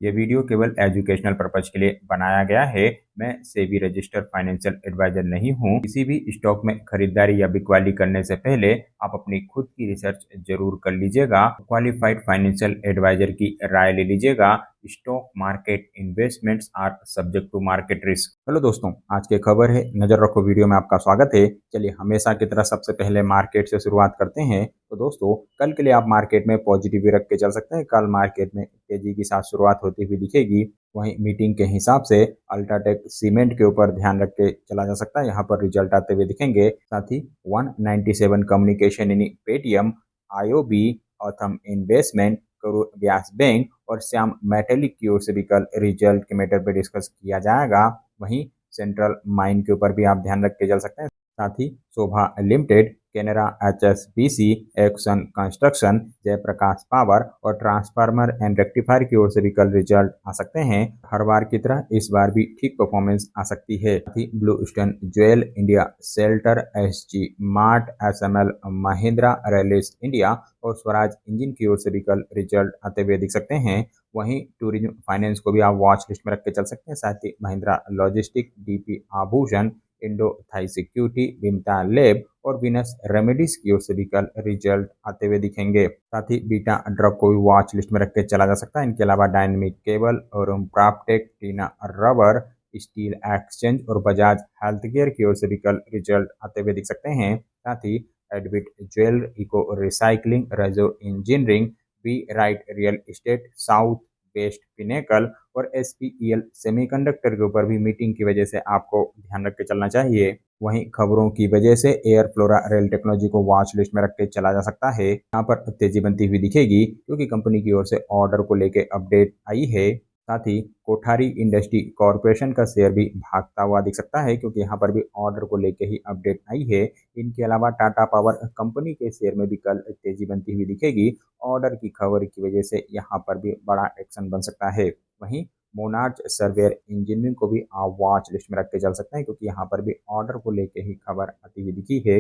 ये वीडियो केवल educational purpose के लिए बनाया गया है। मैं सेबी रजिस्टर्ड फाइनेंशियल एडवाइजर नहीं हूँ। किसी भी स्टॉक में खरीदारी या बिकवाली करने से पहले आप अपनी खुद की रिसर्च जरूर कर लीजिएगा। क्वालिफाइड फाइनेंशियल एडवाइजर की राय ले लीजिएगा। Stock market investments are subject to market risk. हेलो दोस्तों, आज की खबर है नजर रखो वीडियो में आपका स्वागत है। चलिए हमेशा की तरह सबसे पहले मार्केट से शुरुआत करते हैं। तो दोस्तों, कल के लिए आप मार्केट में पॉजिटिव रख के चल सकते हैं। कल मार्केट में तेजी के साथ शुरुआत होती हुई दिखेगी। वहीं मीटिंग के हिसाब से अल्ट्राटेक सीमेंट के ऊपर ध्यान रख के चला जा सकता है। यहाँ पर रिजल्ट आते हुए दिखेंगे। साथ ही 197 communication in Paytm, IOB, Autham investment, Karur Vyas bank और श्याम मेटेलिक की ओर से भी कल रिजल्ट के मैटर पर डिस्कस किया जाएगा। वहीं सेंट्रल माइन के ऊपर भी आप ध्यान रख के चल सकते हैं। साथ ही Sobha limited, Canara HSBC, action construction, Jaiprakash power और ट्रांसफार्मर एंड रेक्टिफायर की ओर से भी कल रिजल्ट आ सकते हैं। हर बार की तरह इस बार भी ठीक परफॉर्मेंस आ सकती है। साथ ही blue stone jewel India, shelter, SG mart, SML, Mahindra Rallis India और स्वराज इंजन की ओर से भी कल रिजल्ट आते हुए दिख सकते हैं। वहीं टूरिज्म फाइनेंस को भी आप वॉच लिस्ट में रख के चल सकते हैं। साथ ही महिंद्रा लॉजिस्टिक, डीपी आभूषण, इंडो थाई सिक्योरिटी, विमता लैब और विनस रेमेडीज की ओर से भी कल रिजल्ट आते हुए दिखेंगे। साथ ही बीटा ड्रग को भी वॉच लिस्ट में रख के चला जा सकता है। इनके अलावा डायनेमिक केबल और क्राफ्टेक, टीना रबर, स्टील एक्सचेंज और बजाज हेल्थ केयर की ओर से भी कल रिजल्ट आते हुए दिख सकते हैं। साथ ही एडविट ज्वेल, इको रिसाइकलिंग, रजो engineering, B right real estate, south west pinnacle और एसपीईएल सेमीकंडक्टर के ऊपर भी मीटिंग की वजह से आपको ध्यान रख के चलना चाहिए। वहीं खबरों की वजह से एयर फ्लोरा रेल टेक्नोलॉजी को वॉच लिस्ट में रख के चला जा सकता है। यहाँ पर तेजी बनती हुई दिखेगी क्योंकि कंपनी की ओर से ऑर्डर को लेकर अपडेट आई है। साथ ही कोठारी इंडस्ट्री कॉरपोरेशन का शेयर भी भागता हुआ दिख सकता है क्योंकि यहाँ पर भी ऑर्डर को लेकर ही अपडेट आई है। इनके अलावा टाटा पावर कंपनी के शेयर में भी कल तेजी बनती हुई दिखेगी। ऑर्डर की खबर की वजह से यहाँ पर भी बड़ा एक्शन बन सकता है। वहीं मोनार्च सर्वेयर इंजीनियरिंग को भी आप वॉच लिस्ट में रख के चल सकते हैं क्योंकि यहाँ पर भी ऑर्डर को लेके ही खबर आती हुई दिखी है।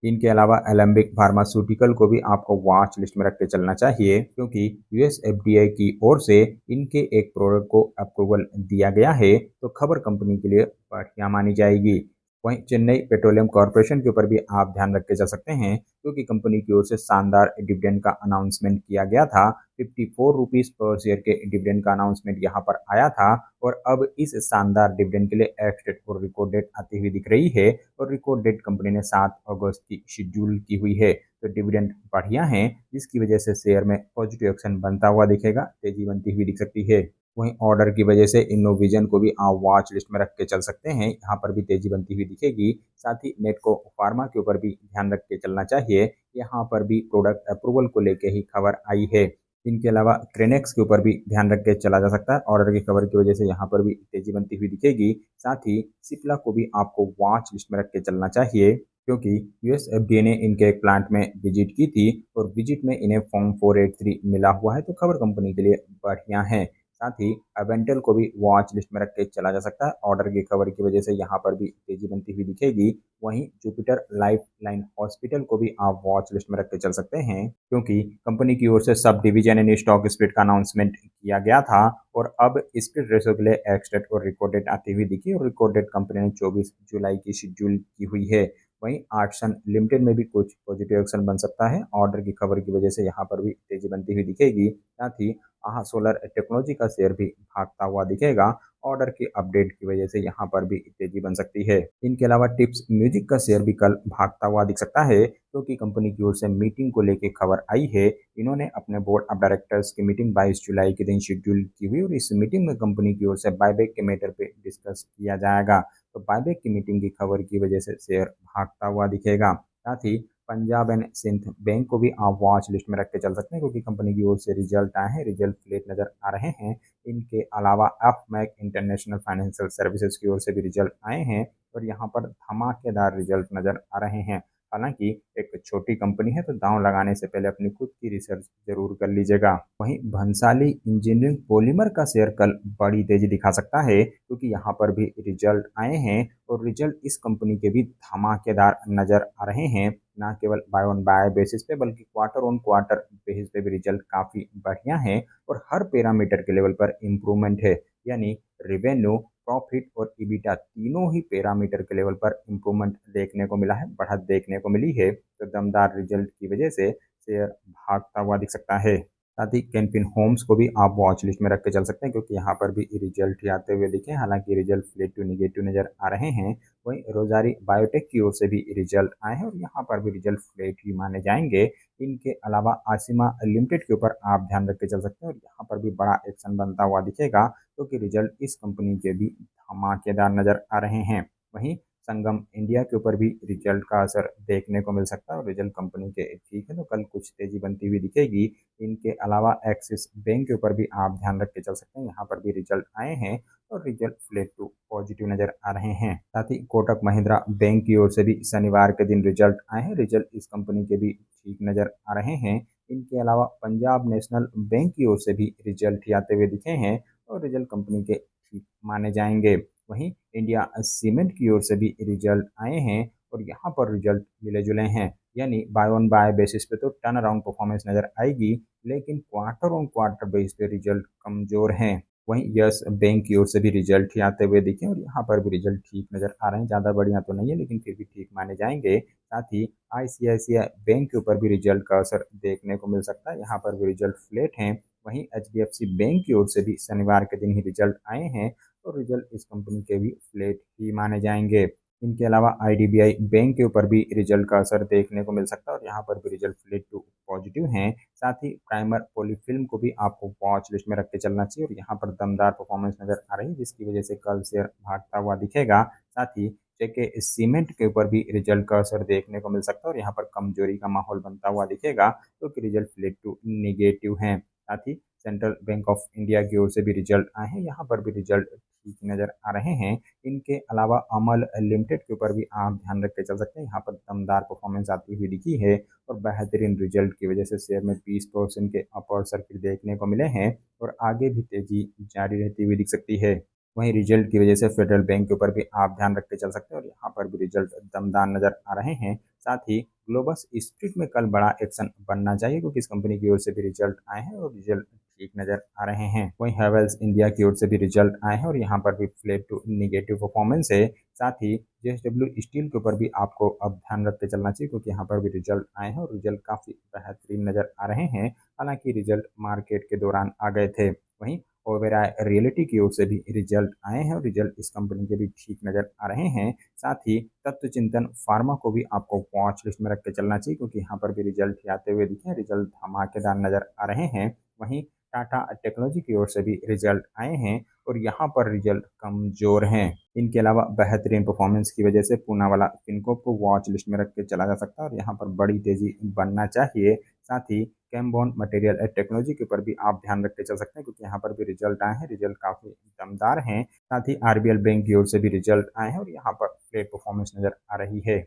इनके अलावा एलेम्बिक फार्मास्यूटिकल को भी आपको वॉच लिस्ट में रख के चलना चाहिए क्योंकि यूएस एफडीए की ओर से इनके एक प्रोडक्ट को अप्रूवल दिया गया है, तो खबर कंपनी के लिए बढ़िया मानी जाएगी। वहीं चेन्नई पेट्रोलियम कॉर्पोरेशन के ऊपर भी आप ध्यान रख के चल सकते हैं क्योंकि कंपनी की ओर से शानदार डिविडेंड का अनाउंसमेंट किया गया था। 54 रुपीज पर शेयर के डिविडेंड का अनाउंसमेंट यहाँ पर आया था और अब इस शानदार डिविडेंड के लिए एक्स डेट और रिकॉर्ड डेट आती हुई दिख रही है और रिकॉर्ड डेट कंपनी ने 7 अगस्त की शेड्यूल की हुई है। तो डिविडेंड बढ़िया है जिसकी वजह से शेयर में पॉजिटिव एक्शन बनता हुआ दिखेगा, तेजी बनती हुई दिख सकती है। वहीं ऑर्डर की वजह से इनोविजन को भी आप वॉच लिस्ट में रख के चल सकते हैं। यहाँ पर भी तेजी बनती हुई दिखेगी। साथ ही नेटको फार्मा के ऊपर भी ध्यान रख के चलना चाहिए। यहाँ पर भी प्रोडक्ट अप्रूवल को लेके ही खबर आई है। इनके अलावा क्रेनेक्स के ऊपर भी ध्यान रख के चला जा सकता है। ऑर्डर की खबर की वजह से यहाँ पर भी तेजी बनती हुई दिखेगी। साथ ही सिप्ला को भी आपको वॉच लिस्ट में रख के चलना चाहिए क्योंकि यूएस एफडीए ने इनके एक प्लांट में विजिट की थी और विजिट में इन्हें फॉर्म 483 मिला हुआ है, तो खबर कंपनी के लिए बढ़िया है। साथ ही अवेंटल को भी वॉच लिस्ट में रख के चला जा सकता है। ऑर्डर की खबर की वजह से यहाँ पर भी तेजी बनती हुई दिखेगी। वहीं जुपिटर लाइफ लाइन हॉस्पिटल को भी आप वॉच लिस्ट में रख के चल सकते हैं क्योंकि कंपनी की ओर से sub division in stock split का अनाउंसमेंट किया गया था और अब स्प्लिट रेशो के लिए एक्स डेट और रिकॉर्ड डेट आती हुई दिखी और रिकॉर्ड डेट कंपनी ने 24 जुलाई की शेड्यूल की हुई है। वहीं आर्टसन लिमिटेड में भी कुछ पॉजिटिव एक्शन बन सकता है। ऑर्डर की खबर की वजह से यहाँ पर भी तेजी बनती हुई दिखेगी। साथ ही आहा सोलर टेक्नोलॉजी का शेयर भी भागता हुआ दिखेगा। ऑर्डर की अपडेट की वजह से यहाँ पर भी तेजी बन सकती है। इनके अलावा टिप्स म्यूजिक का शेयर भी कल भागता हुआ दिख सकता है क्योंकि कंपनी की ओर से मीटिंग को लेकर खबर आई है। इन्होंने अपने बोर्ड ऑफ डायरेक्टर्स की मीटिंग 22 जुलाई के दिन शेड्यूल की हुई और इस मीटिंग में कंपनी की ओर से बायबैक के मैटर पे डिस्कस किया जाएगा। तो बायबैक की मीटिंग की खबर की वजह से शेयर भागता हुआ दिखेगा। साथ ही पंजाब एंड सिंध बैंक को भी आप वॉच लिस्ट में रख के चल सकते हैं क्योंकि कंपनी की ओर से रिजल्ट आए हैं, रिजल्ट फ्लेट नजर आ रहे हैं। इनके अलावा अपमैक इंटरनेशनल फाइनेंशियल सर्विसेज की ओर से भी रिजल्ट आए हैं और यहाँ पर धमाकेदार रिजल्ट नजर आ रहे हैं। हालांकि एक छोटी कंपनी है तो दांव लगाने से पहले अपनी खुद की रिसर्च जरूर कर लीजिएगा। वहीं भंसाली इंजीनियरिंग पॉलीमर का शेयर कल बड़ी तेजी दिखा सकता है क्योंकि यहाँ पर भी रिजल्ट आए हैं और रिजल्ट इस कंपनी के भी धमाकेदार नजर आ रहे हैं। ना केवल बाय ऑन बाय बेसिस पे बल्कि क्वार्टर ऑन क्वार्टर बेसिस पे भी रिजल्ट काफ़ी बढ़िया हैं और हर पैरामीटर के लेवल पर इम्प्रूवमेंट है। यानी रेवेन्यू, प्रॉफिट और ईबिटा तीनों ही पैरामीटर के लेवल पर इम्प्रूवमेंट देखने को मिला है, बढ़त देखने को मिली है। तो दमदार रिजल्ट की वजह से शेयर भागता हुआ दिख सकता है। साथ ही कैनफिन होम्स को भी आप वॉच लिस्ट में रख के चल सकते हैं क्योंकि यहाँ पर भी रिजल्ट ही आते हुए दिखे, हालांकि रिजल्ट फ्लैट टू निगेटिव नजर आ रहे हैं। वहीं रोजारी बायोटेक की ओर से भी रिजल्ट आए हैं और यहाँ पर भी रिजल्ट फ्लैट ही माने जाएंगे। इनके अलावा आसिमा लिमिटेड के ऊपर आप ध्यान रख के चल सकते हैं और यहाँ पर भी बड़ा एक्शन बनता हुआ दिखेगा क्योंकि रिजल्ट इस कंपनी के भी धमाकेदार नजर आ रहे हैं। वहीं संगम इंडिया के ऊपर भी रिजल्ट का असर देखने को मिल सकता है और रिजल्ट कंपनी के ठीक है तो कल कुछ तेजी बनती हुई दिखेगी। इनके अलावा एक्सिस बैंक के ऊपर भी आप ध्यान रख के चल सकते हैं, यहाँ पर भी रिजल्ट आए हैं और रिजल्ट फ्लैट टू पॉजिटिव नजर आ रहे हैं। साथ ही कोटक महिंद्रा बैंक की ओर से भी शनिवार के दिन रिजल्ट आए हैं, रिजल्ट इस कंपनी के भी ठीक नजर आ रहे हैं। इनके अलावा पंजाब नेशनल बैंक की ओर से भी रिजल्ट ही आते हुए दिखे हैं और रिजल्ट कंपनी के ठीक माने जाएंगे। वहीं इंडिया सीमेंट की ओर से भी रिजल्ट आए हैं और यहाँ पर रिजल्ट मिले जुले हैं। यानी बाय ऑन बाय बेसिस पे तो टर्न अराउंड परफॉर्मेंस नजर आएगी, लेकिन क्वार्टर ऑन क्वार्टर बेस पे रिजल्ट कमजोर हैं। वहीं यस बैंक की ओर से भी रिजल्ट ही आते हुए दिखे और यहाँ पर भी रिजल्ट ठीक नजर आ रहे हैं, ज़्यादा बढ़िया तो नहीं है लेकिन फिर भी ठीक माने जाएंगे। साथ ही आईसीआईसीआई बैंक के ऊपर भी रिजल्ट का असर देखने को मिल सकता है, यहाँ पर भी रिजल्ट फ्लेट हैं। वहीं एचडीएफसी बैंक की ओर से भी शनिवार के दिन ही रिजल्ट आए हैं और रिजल्ट इस कंपनी के भी फ्लेट ही माने जाएंगे। इनके अलावा आईडीबीआई बैंक के ऊपर भी रिजल्ट का असर देखने को मिल सकता है और यहाँ पर भी रिजल्ट फ्लिप टू पॉजिटिव हैं। साथ ही प्राइमर पॉलीफिल्म को भी आपको वॉच लिस्ट में रख के चलना चाहिए और यहाँ पर दमदार परफॉर्मेंस नजर आ रही है जिसकी वजह से कल शेयर भागता हुआ दिखेगा। साथ ही जेके सीमेंट के ऊपर भी रिजल्ट का असर देखने को मिल सकता है और यहाँ पर कमजोरी का माहौल बनता हुआ दिखेगा क्योंकि रिजल्ट फ्लिप टू निगेटिव हैं। साथ ही सेंट्रल बैंक ऑफ इंडिया की ओर से भी रिजल्ट आए हैं, यहाँ पर भी रिजल्ट ठीक नजर आ रहे हैं। इनके अलावा अमल लिमिटेड के ऊपर भी आप ध्यान रख के चल सकते हैं, यहाँ पर दमदार परफॉर्मेंस आती हुई दिखी है और बेहतरीन रिजल्ट की वजह से शेयर में 20% के अपवर्ड सर्किट देखने को मिले हैं और आगे भी तेजी जारी रहती हुई दिख सकती है। वहीं रिजल्ट की वजह से फेडरल बैंक के ऊपर भी आप ध्यान रख के चल सकते हैं और यहाँ पर भी रिजल्ट दमदार नजर आ रहे हैं। साथ ही ग्लोबस स्प्रिट में कल बड़ा एक्शन बनना चाहिए क्योंकि इस कंपनी की ओर से भी रिजल्ट आए हैं और रिजल्ट ठीक नजर आ रहे हैं। वहीं हैवेल्स इंडिया की ओर से भी रिजल्ट आए हैं और यहाँ पर भी फ्लैट टू निगेटिव परफॉर्मेंस है। साथ ही जेएसडब्ल्यू स्टील के ऊपर भी आपको अब ध्यान रख के चलना चाहिए क्योंकि यहाँ पर भी रिजल्ट आए हैं और रिजल्ट काफी बेहतरीन नजर आ रहे हैं, हालांकि रिजल्ट मार्केट के दौरान आ गए थे। वहीं ओबेरॉय रियलिटी की ओर से भी रिजल्ट आए हैं और रिजल्ट इस कंपनी के भी ठीक नजर आ रहे हैं। साथ ही तत्व चिंतन फार्मा को भी आपको वॉच लिस्ट में रख के चलना चाहिए क्योंकि यहाँ पर भी रिजल्ट ही आते हुए दिखे, रिजल्ट धमाकेदार नजर आ रहे हैं। वहीं टाटा टेक्नोलॉजी की ओर से भी रिजल्ट आए हैं और यहाँ पर रिजल्ट कमजोर हैं। इनके अलावा बेहतरीन परफॉर्मेंस की वजह से पूना वाला फिनकोप को वॉच लिस्ट में रख के चला जा सकता है और यहाँ पर बड़ी तेजी बनना चाहिए। साथ ही कैमबॉन मटेरियल टेक्नोलॉजी के ऊपर भी आप ध्यान रख के चल सकते हैं क्योंकि यहाँ पर भी रिजल्ट आए हैं, रिजल्ट काफी दमदार हैं। साथ ही आरबीएल बैंक की ओर से भी रिजल्ट आए हैं और यहाँ पर ग्रेट परफॉर्मेंस नजर आ रही है।